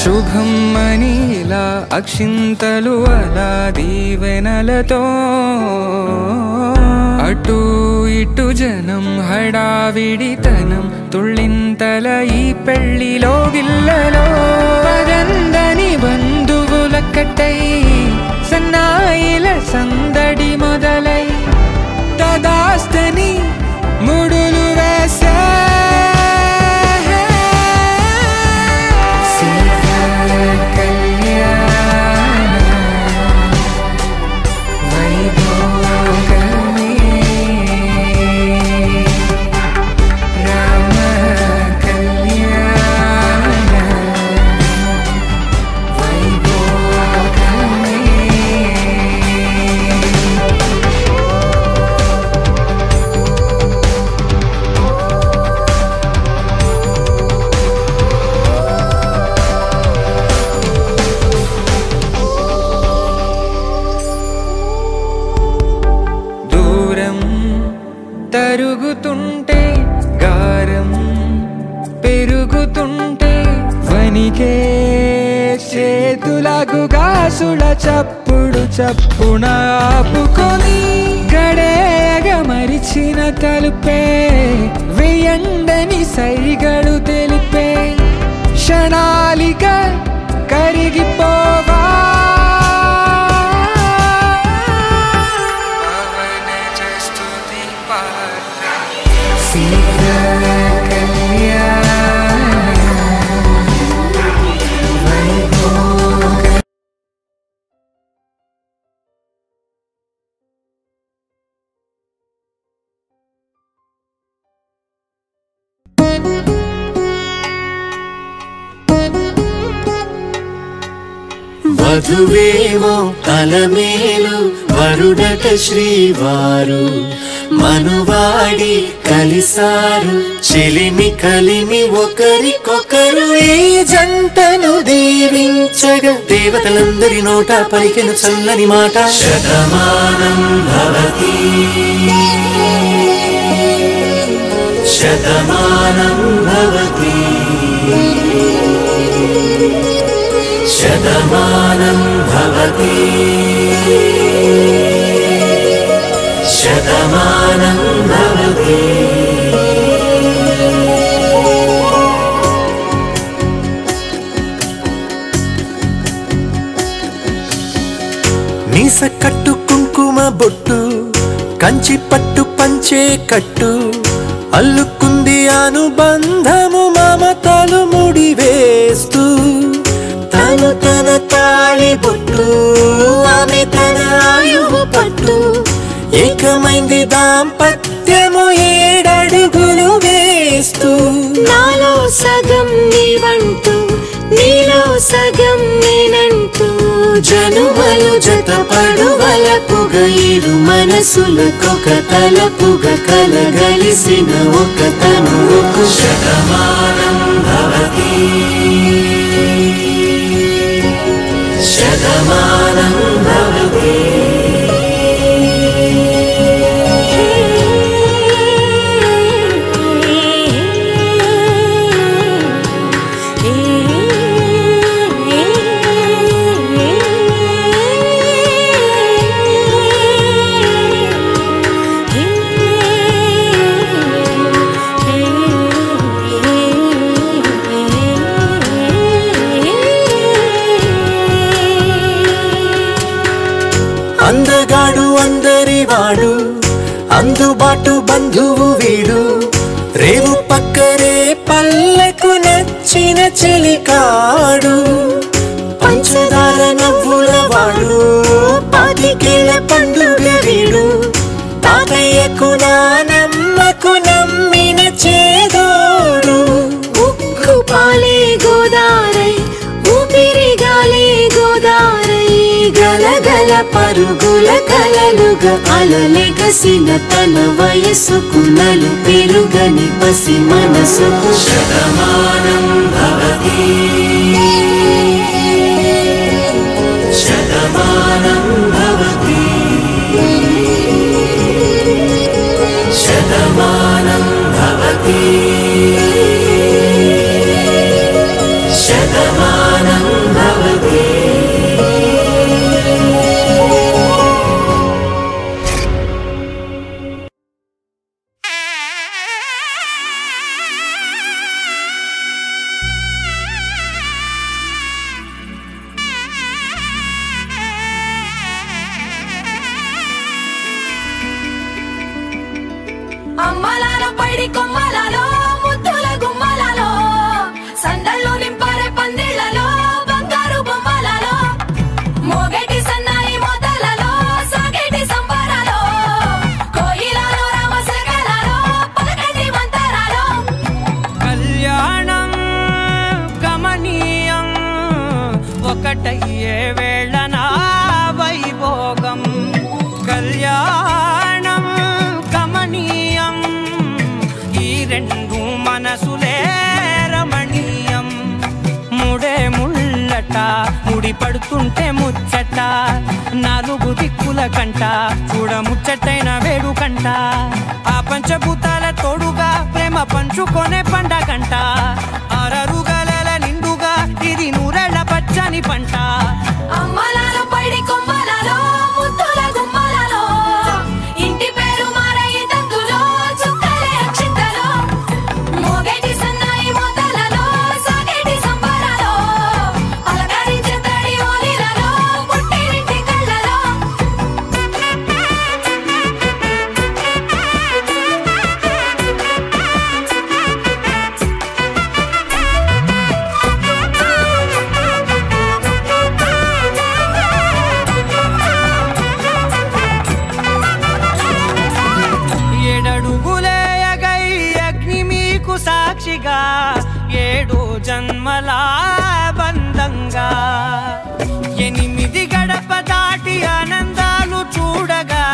శుభం అని ఇలా అక్షింతలు అలా దీవెనలతో అటు ఇటు జనం హడావిడితనం తుళ్ళింతల ఈ పెళ్లిలో గిల్లలో పదందని బంధువుల కట్టై సన్నాయిల సందడి మొదలై తదాస్తని ముడులు వేసే తరుగుతుంటే గారం పెరుగుతుంటే వనికే చేతులకు గాసుల చప్పుడు చప్పున ఆపుకొని గడేగ మరిచిన తలుపే వేయండని సైగలు తెలిపే క్షణాలిక కరిగిపోవా వధువేమో అలమేలు వరుడట శ్రీవారు మనువాడి కలిసారు చెలిమి కలిమి ఒకరికొకరు ఈ జంటను దీవించగా దేవతలందరి నోట పలికెను చల్లని మాట శతమానం భవతి శతమానం భవతి శతమానం భవతి శతమానం భవతి మీస కట్టు కుంకుమ బొట్టు కంచి పట్టు పంచే కట్టు అల్లుకుంది అనుబంధము మమతలు ముడివేస్తూ తను తన తాళి బొట్టు ఆమె తన ఆయువు పట్టు ఏకమైంది దాంపత్యము 7 అడుగులు వేస్తూ నాలో సగం నీవంటూ నీలో సగం నేనంటూ జనుమలు జతపడువలపుగ ఇరు మనసులకొక తలపుగ కలగలిసిన ఒక తనువుకు శతమానం భవతి శతమానం భవతి అందగాడు అందరివాడు అందుబాటు బంధువు వీడు రేవు పక్కరే పల్లెకు నచ్చిన చెలికాడు పంచదార నవ్వుల వాడు పాతికేల పండుగ వీడు తాతయ్యకు నానమ్మకు నమ్మిన చేదోడు ఉక్కు పాలే గోదారై ఊపిరి గాలే గోదారై గలగల పరుగుల కలలుగా అలలెగసిన తన వయసుకు నలు పెరుగని పసి మనసుకు శతమానం భవతి శతమానం భవతి శతమానం భవతి శతమానం ఒకటయ్యే వేళన వైభోగం కళ్యాణం కమనీయం ఈ రెండు మనసులే రమణీయం ముడే ముళ్ళట ముడి పడుతుంటే ముచ్చట నాలుగు దిక్కుల కంట చూడ ముచ్చటైన వేడుకంట ఆ పంచభూతాల తోడుగా ప్రేమ పంచుకొనే పండగంట ఆరరుగల నిండుగా ఇది నూరెళ్ళ పచ్చని పంట అమ్మలాలో పడి కొమ్మలలో ముద్దుల గుమ్మలలో ఇంటి పేరు మారయి తందులో చుక్కలే అక్షింతలో మోగేటి సన్నాయి మోతలలో సాగేటి సంబరాలో అలకరించే తడి ఓలిలలో పుట్టినింటి కళ్ళలో ఏడడుగులేయగై అగ్ని మీకు సాక్షిగా 7 జన్మల బంధంగా 8 గడప దాటి ఆనందాలు చూడగా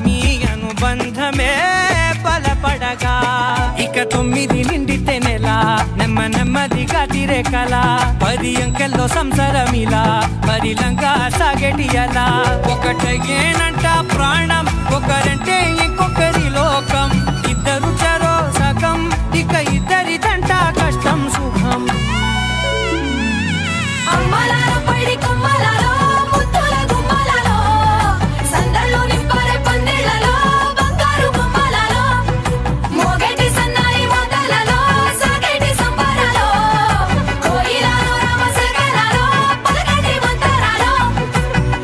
మీ అనుబంధమే బలపడగా ఇక 9 నిండితే నెల నెమ్మదిగా తిరే కల 10 అంకెల్లో సంసారమిలా పరిలంగా సాగేటి అలా ఒకటేనంట ప్రాణం ఒకరంటే ఇంకొకరి లోకం ఇద్దరు చరో సగం ఇక ఇద్దరిదంట కష్టం సుఖం అమ్మలాలో పడి కొమ్మలలో ముద్దుల గుమ్మలలో సందళ్ళు నింపరే పందిళ్ళలో బంగారు గుమ్మలలో మోగేటి సన్నాయి మోతలలో సాగేటి సంబరాలో కోయిలలో రామసగలలో పలకటి మంతరాలో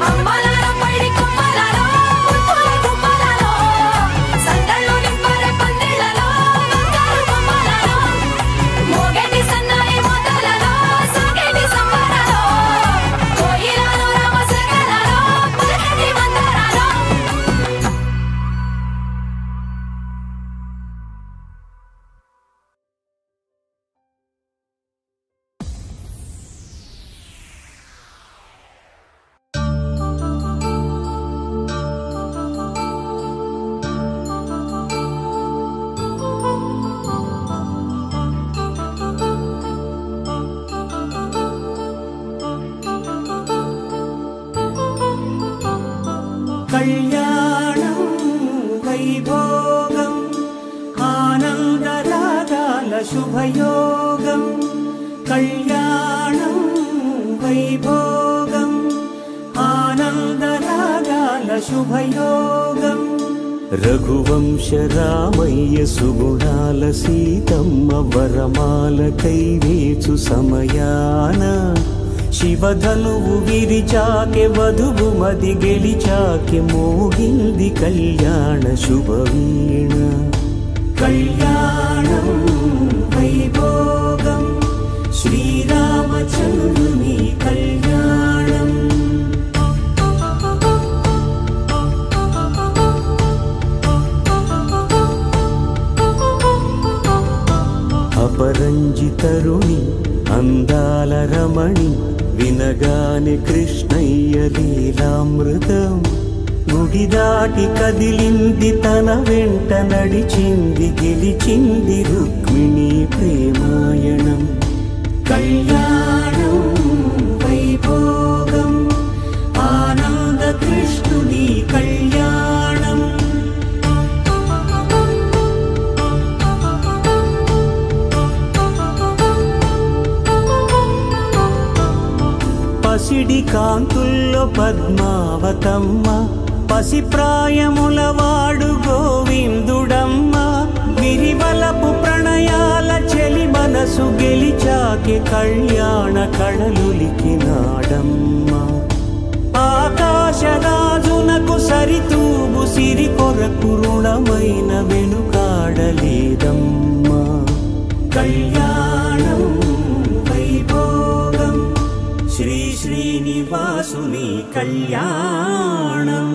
అమ్మలాలో పడి కొమ్మలలో ముద్దుల గుమ్మలలో సందళ్ళు నింపరే పందిళ్ళలో బంగారు గుమ్మలలో మోగేటి సన్నాయి మోతలలో సాగేటి సంబరాలో కోయిలలో రామసగలలో పలకటి మంతరాలో కళ్యాణం వైభోగం ఆనందరాగాల శుభయోగం కళ్యాణం వైభోగం ఆనందరాగాల శుభయోగం రఘువంశ రామయ్య సుగుణాల సీతమ్మ వరమాల కైవేచు సమయాన శివధనువు విరిచాకె వధువు మది గెలిచాకె మోగింది కళ్యాణ శుభవీణ కళ్యాణం వైభోగం శ్రీరామచంద్రుని కళ్యాణం అపరంజి తరుణి అందాల రమణి వినగానే కృష్ణయ్య లీలామృతం గుడి దాటి కదిలింది తన వెంట నడిచింది గెలిచింది రుక్మిణి ప్రేమాయణం కళ్యాణం వైభోగం ఆనంద కృష్ణుని కళ్యాణం పసిడి కాంతుల్లో పద్మావతమ్మ పసిప్రాయముల వాడు గోవిందుడమ్మ విరివలపు ప్రణయాల చెలి మనసు గెలిచాకె కళ్యాణ కళలులికినాడమ్మ ఆకాశరాజునకు సరితూగు సిరి కొరకు రుణమైన వెనుకాడలేదమ్మా కళ్యాణం వైభోగం శ్రీ శ్రీనివాసుని కళ్యాణం